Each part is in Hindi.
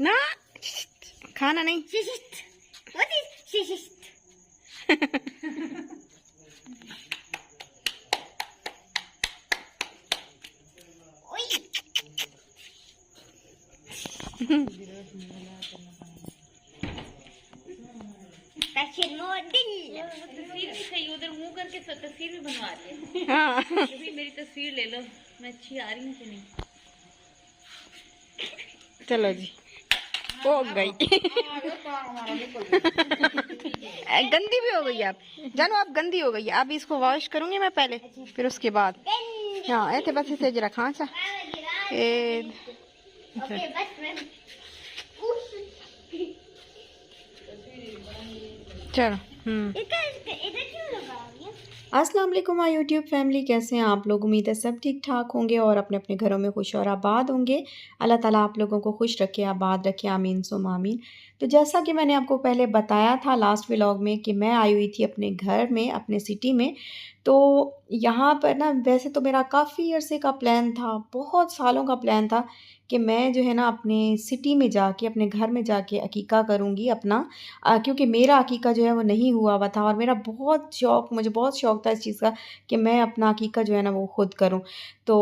ना खाना नहीं। तस्वीर उधर मुंह करके तस्वीर भी बनवाते हैं। हाँ मेरी तस्वीर ले लो, मैं अच्छी आ रही हूँ कि नहीं। चलो जी, हो गई। गंदी भी हो गई आप जानो, आप गंदी हो गई। अब इसको वॉश करूंगी मैं पहले, फिर उसके बाद। हाँ ऐसे बस इसे जरा खांसा। चलो अस्सलाम वालेकुम माय यूट्यूब फैमिली, कैसे हैं आप लोग? उम्मीद है सब ठीक ठाक होंगे और अपने अपने घरों में खुश और आबाद होंगे। अल्लाह ताला आप लोगों को खुश रखे, आबाद रखे, आमीन सुम आमीन। तो जैसा कि मैंने आपको पहले बताया था लास्ट व्लॉग में कि मैं आई हुई थी अपने घर में, अपने सिटी में। तो यहाँ पर ना वैसे तो मेरा काफ़ी अरसे का प्लान था, बहुत सालों का प्लान था कि मैं जो है ना अपने सिटी में जाके, अपने घर में जाके अकीका करूँगी अपना। क्योंकि मेरा अकीका जो है वो नहीं हुआ हुआ था और मेरा मुझे बहुत शौक़ था इस चीज़ का कि मैं अपना अकीका जो है ना वो खुद करूँ। तो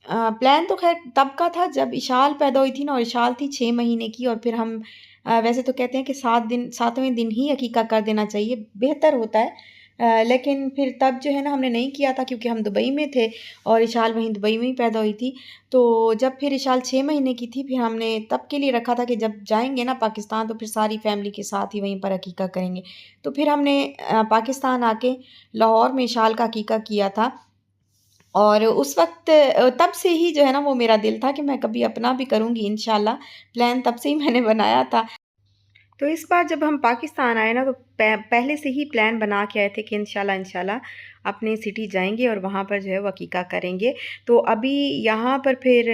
प्लान तो खैर तब का था जब इशाल पैदा हुई थी ना, और इशाल थी 6 महीने की। और फिर हम वैसे तो कहते हैं कि 7वें दिन ही अकीका कर देना चाहिए, बेहतर होता है। लेकिन फिर तब जो है ना हमने नहीं किया था क्योंकि हम दुबई में थे और इशाल वहीं दुबई में ही पैदा हुई थी। तो जब फिर इशाल 6 महीने की थी, फिर हमने तब के लिए रखा था कि जब जाएंगे ना पाकिस्तान तो फिर सारी फैमिली के साथ ही वहीं पर अकीका करेंगे। तो फिर हमने पाकिस्तान आके लाहौर में इशाल का अकीका किया था। और उस वक्त तब से ही जो है ना वो मेरा दिल था कि मैं कभी अपना भी करूँगी इंशाल्लाह। प्लान तब से ही मैंने बनाया था। तो इस बार जब हम पाकिस्तान आए ना तो पहले से ही प्लान बना के आए थे कि इंशाल्लाह अपने सिटी जाएंगे और वहाँ पर जो है वो अकीका करेंगे। तो अभी यहाँ पर फिर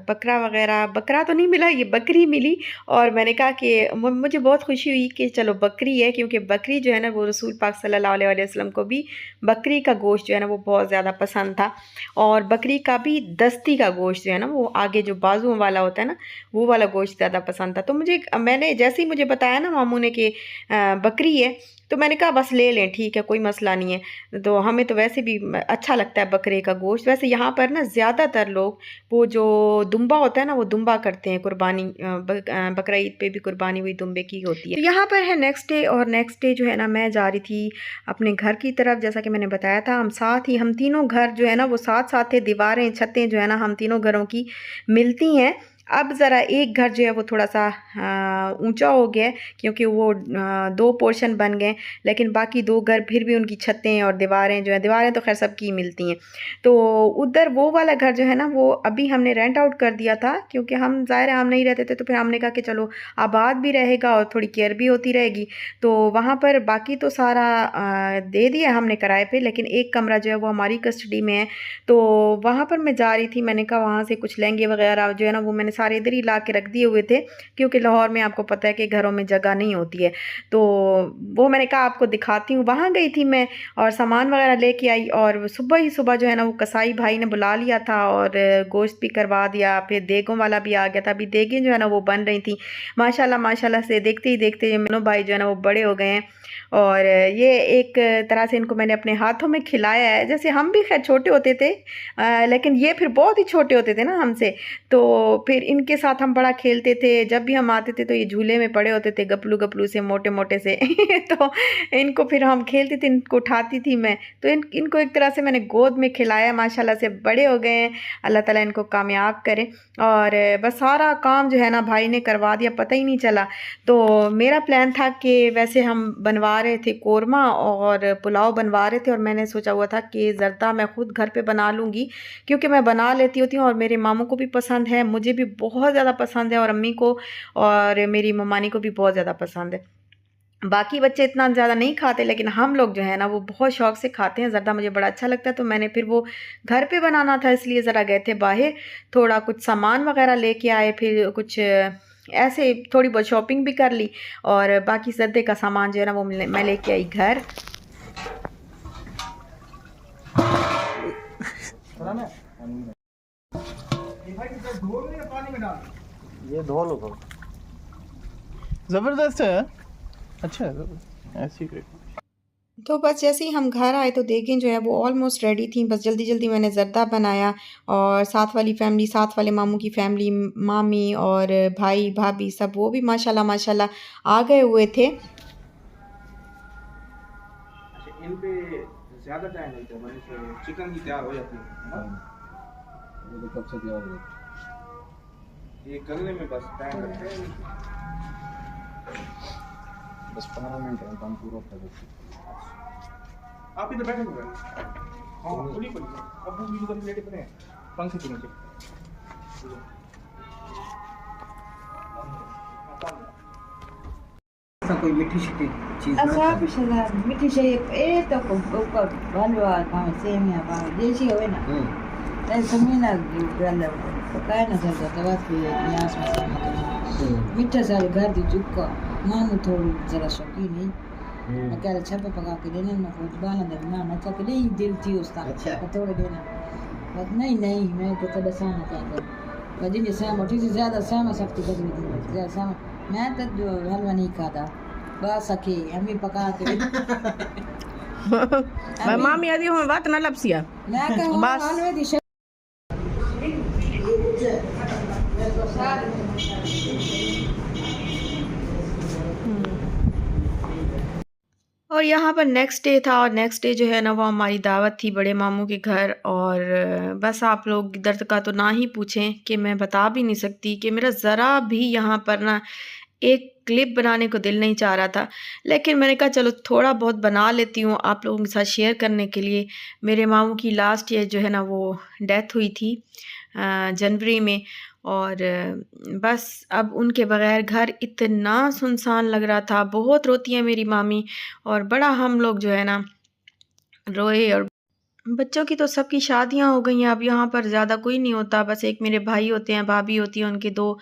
बकरा तो नहीं मिला, ये बकरी मिली। और मैंने कहा कि मुझे बहुत खुशी हुई कि चलो बकरी है, क्योंकि बकरी जो है ना वो रसूल पाक सल्लल्लाहु अलैहि वसल्लम को भी बकरी का गोश्त जो है ना वो बहुत ज़्यादा पसंद था। और बकरी का भी दस्ती का गोश्त जो है ना वो आगे जो बाजुओं वाला होता है ना, वो वाला गोश्त ज़्यादा पसंद था। तो मैंने जैसे ही मुझे बताया ना मामू ने कि बकरी है, तो मैंने कहा बस ले लें, ठीक है, कोई मसला नहीं है। तो हमें तो वैसे भी अच्छा लगता है बकरे का गोश्त। वैसे यहाँ पर ना ज़्यादातर लोग वो जो दुम्बा होता है ना वो दुम्बा करते हैं कुर्बानी, बकरा ईद पे भी कुर्बानी हुई दुम्बे की होती है। तो यहाँ पर है नेक्स्ट डे, और नेक्स्ट डे जो है ना मैं जा रही थी अपने घर की तरफ। जैसा कि मैंने बताया था हम तीनों घर जो है ना वो साथ साथ थे, दीवारें छतें जो है ना हम तीनों घरों की मिलती हैं। अब ज़रा एक घर जो है वो थोड़ा सा ऊंचा हो गया क्योंकि वो 2 पोर्शन बन गए, लेकिन बाकी 2 घर फिर भी उनकी छतें और दीवारें तो खैर सबकी मिलती हैं। तो उधर वो वाला घर जो है ना वो अभी हमने रेंट आउट कर दिया था, क्योंकि हम ज़ाहिर है हम नहीं रहते थे। तो फिर हमने कहा कि चलो आबाद भी रहेगा और थोड़ी केयर भी होती रहेगी। तो वहाँ पर बाकी तो सारा दे दिया हमने किराए पे, लेकिन एक कमरा जो है वो हमारी कस्टडी में है। तो वहाँ पर मैं जा रही थी, मैंने कहा वहाँ से कुछ लहंगे वगैरह जो है ना वो मैंने सारे इधर ही ला के रख दिए हुए थे, क्योंकि लाहौर में आपको पता है कि घरों में जगह नहीं होती है। तो वो मैंने कहा आपको दिखाती हूँ। वहाँ गई थी मैं और सामान वगैरह लेके आई, और सुबह ही सुबह जो है ना वो कसाई भाई ने बुला लिया था और गोश्त भी करवा दिया। फिर देगों वाला भी आ गया था। अभी देगें जो है ना वो बन रही थी। माशाल्लाह से देखते ही देखते मेनू भाई जो है ना वो बड़े हो गए हैं। और ये एक तरह से इनको मैंने अपने हाथों में खिलाया है। जैसे हम भी खैर छोटे होते थे, लेकिन ये फिर बहुत ही छोटे होते थे ना हमसे। तो फिर इनके साथ हम बड़ा खेलते थे। जब भी हम आते थे तो ये झूले में पड़े होते थे गपलू गपलू से, मोटे मोटे से। तो इनको फिर हम खेलते थे, इनको उठाती थी मैं। तो इनको एक तरह से मैंने गोद में खिलाया। माशाल्लाह से बड़े हो गए हैं, अल्लाह ताला इनको कामयाब करे। और बस सारा काम जो है ना भाई ने करवा दिया, पता ही नहीं चला। तो मेरा प्लान था कि वैसे हम बनवा रहे थे कोरमा और पुलाव बनवा रहे थे, और मैंने सोचा हुआ था कि ज़र्दा मैं खुद घर पे बना लूँगी, क्योंकि मैं बना लेती होती हूँ और मेरे मामू को भी पसंद है, मुझे भी बहुत ज़्यादा पसंद है, और अम्मी को और मेरी ममानी को भी बहुत ज़्यादा पसंद है। बाकी बच्चे इतना ज़्यादा नहीं खाते, लेकिन हम लोग जो है ना वो बहुत शौक़ से खाते हैं। ज़र्दा मुझे बड़ा अच्छा लगता है। तो मैंने फिर वो घर पे बनाना था, इसलिए ज़रा गए थे बाहर, थोड़ा कुछ सामान वगैरह लेके आए, फिर कुछ ऐसे थोड़ी बहुत शॉपिंग भी कर ली, और बाकी ज़र्दे का सामान जो है ना वो मैं लेके आई घर। ये धो लो थोड़ा। जबरदस्त है, अच्छा है, ऐसी तो बस जैसे ही हम घर आए तो देखें जो है वो ऑलमोस्ट रेडी थी। बस जल्दी जल्दी मैंने ज़र्दा बनाया और साथ वाली फैमिली, साथ वाले मामू की फैमिली, मामी और भाई भाभी सब वो भी माशाल्लाह माशाल्लाह आ गए हुए थे। इन पे ज्यादा टाइम लगता है, मतलब चिकन की तैयार हो जाती है। ये तो कब से तैयार हो जाती है, ये करने में बस टाइम लगता है, बस 15 मिनट में काम पूरा कर देते हैं। आप इधर बैठे हुए हैं, हाँ पूरी पूरी अब वो वीडियो कंप्लीट कर रहे हैं पंखे के नीचे। ऐसा कोई मीठी शीठी चीज Asabi siya miti siya ito kung balwa kami semia ba jesi hoy na dahil kami naggala pagkain na sa tawas ko niyas masama ko mita sa lugar di jukka manu thodi jara shokini akala chapa paka ke dene na ko bana da na na cha ke dei dil thi usta to dena but nahi मैं तो कदा साना क्या कर कदी ने सामा ठीक से ज्यादा सामा सकती कदी ज्यादा सामा मैं तो जो हलवा नहीं खाता बस सके हमें पका के मैं मामी आदि हूँ बात ना लपसिया मैं कहूँ हलवे दी और यहाँ पर नेक्स्ट डे था और नेक्स्ट डे जो है ना वो हमारी दावत थी बड़े मामू के घर। और बस आप लोग दर्द का तो ना ही पूछें कि मैं बता भी नहीं सकती कि मेरा ज़रा भी यहाँ पर ना एक क्लिप बनाने को दिल नहीं चाह रहा था, लेकिन मैंने कहा चलो थोड़ा बहुत बना लेती हूँ आप लोगों के साथ शेयर करने के लिए। मेरे मामू की लास्ट ईयर जो है ना वो डेथ हुई थी जनवरी में, और बस अब उनके बग़ैर घर इतना सुनसान लग रहा था। बहुत रोती है मेरी मामी और बड़ा हम लोग जो है ना रोए। और बच्चों की तो सबकी शादियां हो गई हैं, अब यहाँ पर ज़्यादा कोई नहीं होता, बस एक मेरे भाई होते हैं, भाभी होती है, उनके 2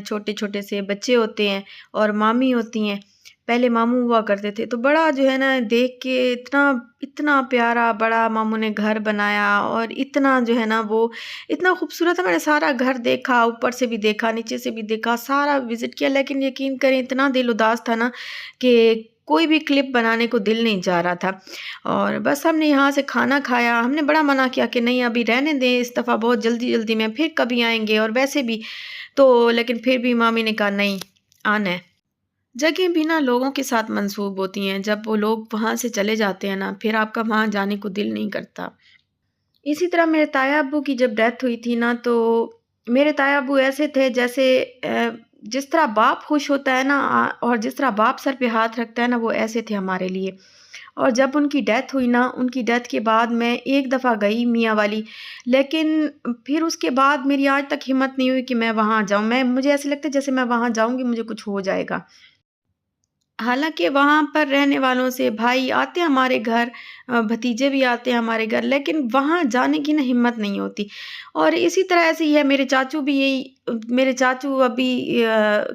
छोटे छोटे से बच्चे होते हैं और मामी होती हैं। पहले मामू हुआ करते थे तो बड़ा जो है ना देख के इतना प्यारा बड़ा मामू ने घर बनाया और इतना जो है ना वो इतना खूबसूरत था। मैंने सारा घर देखा, ऊपर से भी देखा, नीचे से भी देखा, सारा विज़िट किया, लेकिन यकीन करें इतना दिल उदास था ना कि कोई भी क्लिप बनाने को दिल नहीं जा रहा था। और बस हमने यहाँ से खाना खाया। हमने बड़ा मना किया कि नहीं अभी रहने दें, इस दफ़ा बहुत जल्दी जल्दी में फिर कभी आएंगे, और वैसे भी तो लेकिन फिर भी मामी ने कहा नहीं आना है। जगह भी ना लोगों के साथ मंसूब होती हैं, जब वो लोग वहाँ से चले जाते हैं ना फिर आपका वहाँ जाने को दिल नहीं करता। इसी तरह मेरे ताया अब्बू की जब डेथ हुई थी ना तो मेरे ताया अब्बू ऐसे थे जैसे जिस तरह बाप खुश होता है ना और जिस तरह बाप सर पे हाथ रखता है ना वो ऐसे थे हमारे लिए। और जब उनकी डेथ हुई ना, उनकी डेथ के बाद मैं एक दफ़ा गई मियाँ वाली, लेकिन फिर उसके बाद मेरी आज तक हिम्मत नहीं हुई कि मैं वहाँ जाऊँ। मुझे ऐसे लगता है जैसे मैं वहाँ जाऊँगी मुझे कुछ हो जाएगा। हालांकि वहाँ पर रहने वालों से भाई आते हैं हमारे घर, भतीजे भी आते हैं हमारे घर, लेकिन वहाँ जाने की ना हिम्मत नहीं होती। और इसी तरह ऐसे ही है मेरे चाचू भी मेरे चाचू अभी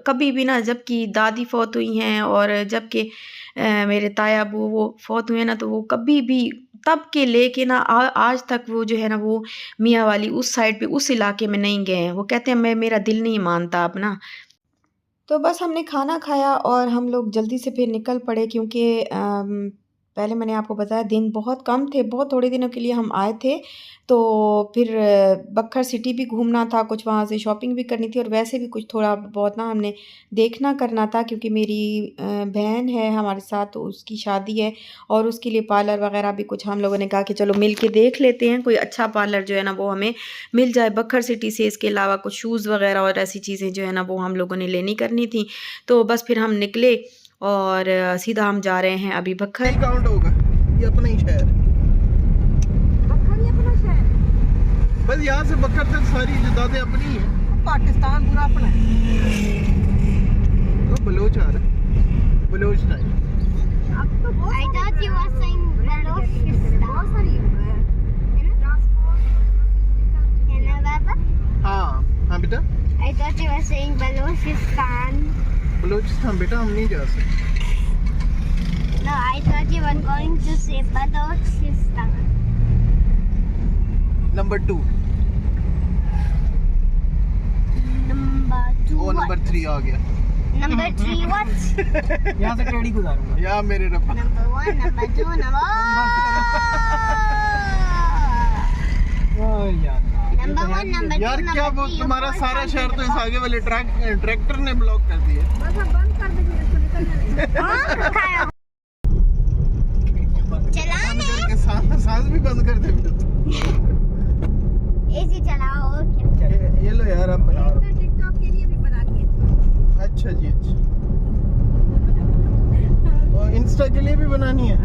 कभी भी ना, जबकि दादी फौत हुई हैं और जबकि मेरे ताया अबू वो फौत हुए ना, तो वो कभी भी तब के लेके ना आज तक वो जो है ना वो मियाँ वाली उस साइड पे उस इलाके में नहीं गए हैं। वो कहते हैं मेरा दिल नहीं मानता अब ना। तो बस हमने खाना खाया और हम लोग जल्दी से फिर निकल पड़े, क्योंकि पहले मैंने आपको बताया दिन बहुत कम थे, बहुत थोड़े दिनों के लिए हम आए थे। तो फिर बखर सिटी भी घूमना था, कुछ वहाँ से शॉपिंग भी करनी थी और वैसे भी कुछ थोड़ा बहुत ना हमने देखना करना था, क्योंकि मेरी बहन है हमारे साथ तो उसकी शादी है और उसके लिए पार्लर वगैरह भी कुछ हम लोगों ने कहा कि चलो मिल के देख लेते हैं, कोई अच्छा पार्लर जो है ना वो हमें मिल जाए बखर सिटी से। इसके अलावा कुछ शूज़ वगैरह और ऐसी चीज़ें जो है ना वो हम लोगों ने लेनी करनी थी। तो बस फिर हम निकले और सीधा हम जा रहे हैं अभी बखर। काउंट होगा ये अपना ही शहर, बखर ही अपना शहर है। बस यहाँ से बखर तक सारी जायदादें अपनी है। पाकिस्तान पूरा अपना है। तो बलोच आ रहा है, बलोच टाइम। अब तो बहुत I thought you were saying Balochistan. बहुत सारी है ना बाबा? हाँ बेटा, I thought you were saying Balochistan. Balochistan बेटा हम नहीं जा सकते। No, I thought you were going to say Balochistan. Number 2 number 3 आ गया। Number 3 what? यहाँ से टेढ़ी गुजारूंगा। या मेरे रब्बा। Number 1, number 2, number Number 1, number 2, यार क्या number वो 3, तुम्हारा 4, सारा 5, शहर तो इस आगे वाले ट्रैक्टर ने ब्लॉक कर दिया। चलाने सांस भी बंद कर दे। एसी चलाओ और क्या? ये लो यार अब बना रहा हूं। टिकटॉक के लिए भी बना दिए। अच्छा जी अच्छा। और इंस्टा के लिए भी बनानी है।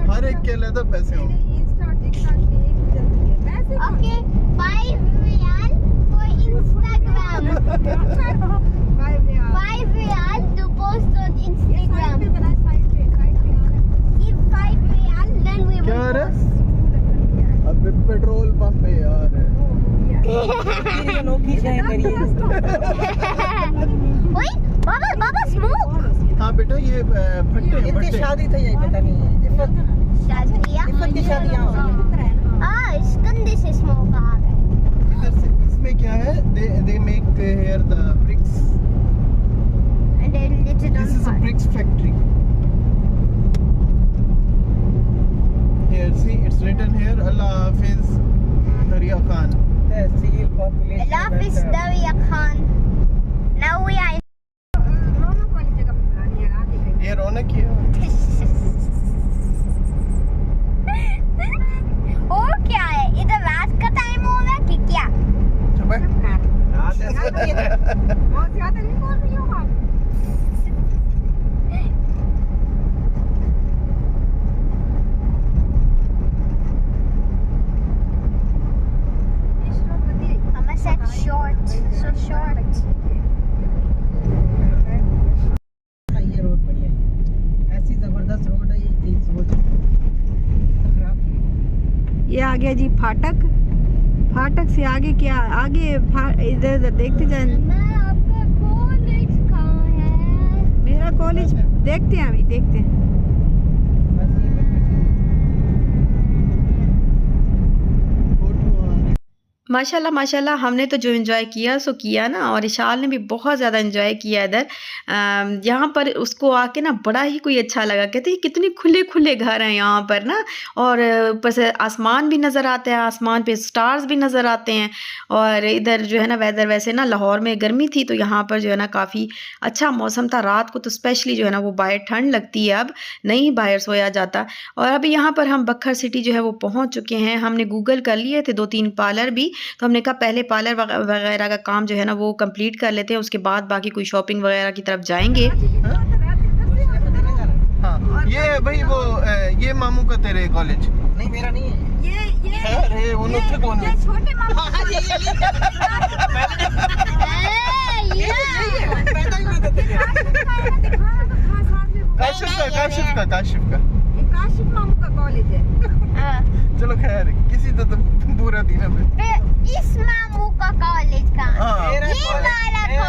हर एक के अलग पैसे होंगे। इंस्टा टिकटॉक के एक ही चलती है। पैसे Okay, 5 riyal for Instagram. 5 riyal to post on Instagram. Give 5 riyal, then we क्या will रे? post. अब पेट्रोल पंप है यार। अनोखी शय करिए। Wait, Baba smoke. हाँ बेटा ये फट्टे इनकी फट्टे। शादी था यही पता नहीं है। इफ़त शादी इफ़त की शादी यहाँ हुई। इस कंधे से स्मोक आ गए. इधर से इसमें क्या है? They make here the bricks. And then lit it on This is a fire. bricks factory. Here see it's written here Allah Hafiz Darya Khan. Tehsil population. Hafiz Darya Khan. Now we are रौनक वाली जगह पे बनानी है आगे कहीं। ये रौनक ही है। और क्या है इधर रात का टाइम हो रहा है कि क्या? चुप है। रात ऐसे होती है। बहुत ज्यादा नहीं बोल रही हो आप। I'm a set short, so short. ये रोड बढ़िया है। ऐसी जबरदस्त रोड है ये थी सोच। खराब। ये आ गया जी फाटक। फाटक से आगे क्या आगे इधर उधर देखते जाए। मैं आपका कॉलेज कहाँ है? मेरा कॉलेज देखते हैं अभी देखते हैं। माशाल्लाह माशाल्लाह हमने तो जो एंजॉय किया सो किया ना, और इशाल ने भी बहुत ज़्यादा एंजॉय किया इधर। यहाँ पर उसको आके ना बड़ा ही कोई अच्छा लगा। कहते हैं कितने खुले खुले घर हैं यहाँ पर ना, और ऊपर से आसमान भी नज़र आता है, आसमान पे स्टार्स भी नज़र आते हैं। और इधर जो है ना वेदर वैसे ना लाहौर में गर्मी थी, तो यहाँ पर जो है ना काफ़ी अच्छा मौसम था। रात को तो स्पेशली जो है ना वो बाहर ठंड लगती है, अब नहीं बाहर सोया जाता। और अभी यहाँ पर हम बखर सिटी जो है वो पहुँच चुके हैं। हमने गूगल कर लिए थे 2-3 पार्लर भी, तो हमने कहा पहले पार्लर वगैरह का काम जो है ना वो कंप्लीट कर लेते हैं, उसके बाद बाकी कोई शॉपिंग वगैरह की तरफ जाएंगे। हाँ ये भाई वो ये मामू का तेरे कॉलेज। नहीं मेरा नहीं है। अरे वो लोग थे कौन है? छोटे मामा काशिफ का काशिफ मामू का कॉलेज है। चलो खैर किसी तो तुम पूरा दिन में इस मामू का कॉलेज का हाँ ये वाला कॉलेज।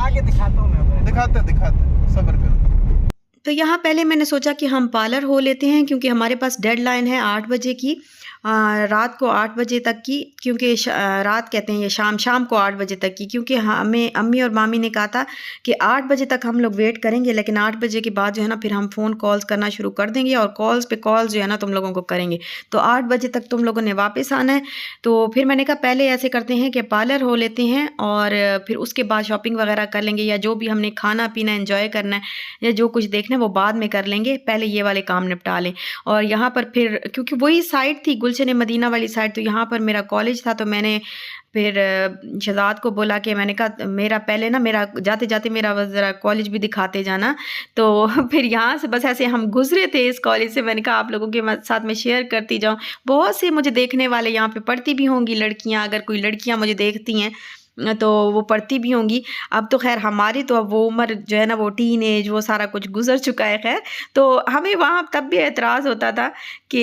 आगे दिखाता हूँ मैं। दिखाते सब्र करो। तो यहाँ पहले मैंने सोचा कि हम पार्लर हो लेते हैं, क्योंकि हमारे पास डेडलाइन है 8 बजे की, रात को 8 बजे तक की, क्योंकि रात कहते हैं ये शाम को 8 बजे तक की, क्योंकि हमें अम्मी और मामी ने कहा था कि 8 बजे तक हम लोग वेट करेंगे, लेकिन 8 बजे के बाद जो है ना फिर हम फ़ोन कॉल्स करना शुरू कर देंगे, और कॉल्स पे कॉल्स जो है ना तुम लोगों को करेंगे। तो 8 बजे तक तुम लोगों ने वापस आना है। तो फिर मैंने कहा पहले ऐसे करते हैं कि पार्लर हो लेते हैं, और फिर उसके बाद शॉपिंग वगैरह कर लेंगे, या जो भी हमने खाना पीना एंजॉय करना है या जो कुछ देखना है वो बाद में कर लेंगे, पहले ये वाले काम निपटा लें। और यहाँ पर फिर क्योंकि वही साइड थी गुलशन मदीना वाली साइड, तो यहाँ पर मेरा कॉलेज था, तो मैंने फिर शहजाद को बोला कि मैंने कहा मेरा पहले ना मेरा जाते जाते मेरा ज़रा कॉलेज भी दिखाते जाना। तो फिर यहाँ से बस ऐसे हम गुजरे थे इस कॉलेज से, मैंने कहा आप लोगों के साथ में शेयर करती जाऊँ। बहुत से मुझे देखने वाले यहाँ पे पढ़ती भी होंगी लड़कियाँ, अगर कोई लड़कियाँ मुझे देखती हैं तो वो पढ़ती भी होंगी। अब तो खैर हमारी तो अब वो उम्र जो है ना वो टीन एज वो सारा कुछ गुजर चुका है। खैर तो हमें वहाँ तब भी एतराज़ होता था कि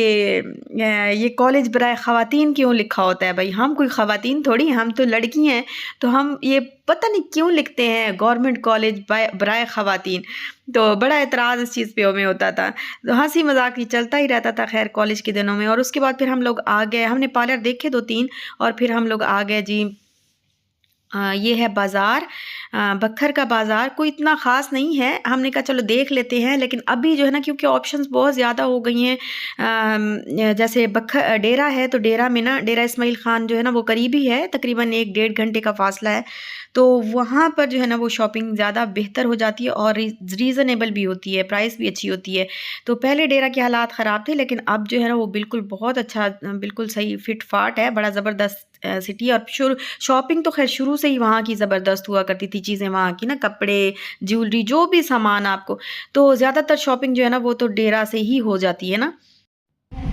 ये कॉलेज बराए ख़वातीन क्यों लिखा होता है। भाई हम कोई ख़वातीन थोड़ी, हम तो लड़की हैं, तो हम ये पता नहीं क्यों लिखते हैं गवर्नमेंट कॉलेज बराए ख़वातीन। तो बड़ा एतराज़ इस चीज़ पे हमें होता था, तो हंसी मजाक ही चलता ही रहता था खैर कॉलेज के दिनों में। और उसके बाद फिर हम लोग आ गए, हमने पार्लर देखे 2-3 और फिर हम लोग आ गए जी ये है बाज़ार, बखर का बाज़ार। कोई इतना ख़ास नहीं है, हमने कहा चलो देख लेते हैं। लेकिन अभी जो है ना, क्योंकि ऑप्शंस बहुत ज़्यादा हो गई हैं, जैसे बखर डेरा है तो डेरा में ना, डेरा इस्माइल ख़ान जो है ना वो करीबी है, तकरीबन 1-1.5 घंटे का फ़ासला है। तो वहाँ पर जो है ना वो शॉपिंग ज़्यादा बेहतर हो जाती है और रीज़नेबल भी होती है, प्राइस भी अच्छी होती है। तो पहले डेरा के हालात ख़राब थे, लेकिन अब जो है ना वो बिल्कुल बहुत अच्छा, बिल्कुल सही फिट फाट है, बड़ा ज़बरदस्त सिटी है। और शॉपिंग तो खैर शुरू से ही वहाँ की ज़बरदस्त हुआ करती थी, चीज़ें वहाँ की ना, कपड़े, ज्वेलरी, जो भी सामान आपको, तो ज़्यादातर शॉपिंग जो है ना वो तो डेरा से ही हो जाती है ना।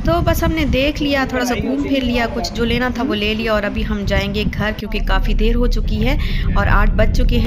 तो बस हमने देख लिया, थोड़ा सा घूम फिर लिया, कुछ जो लेना था वो ले लिया और अभी हम जाएंगे घर, क्योंकि काफ़ी देर हो चुकी है और 8 बज चुके हैं।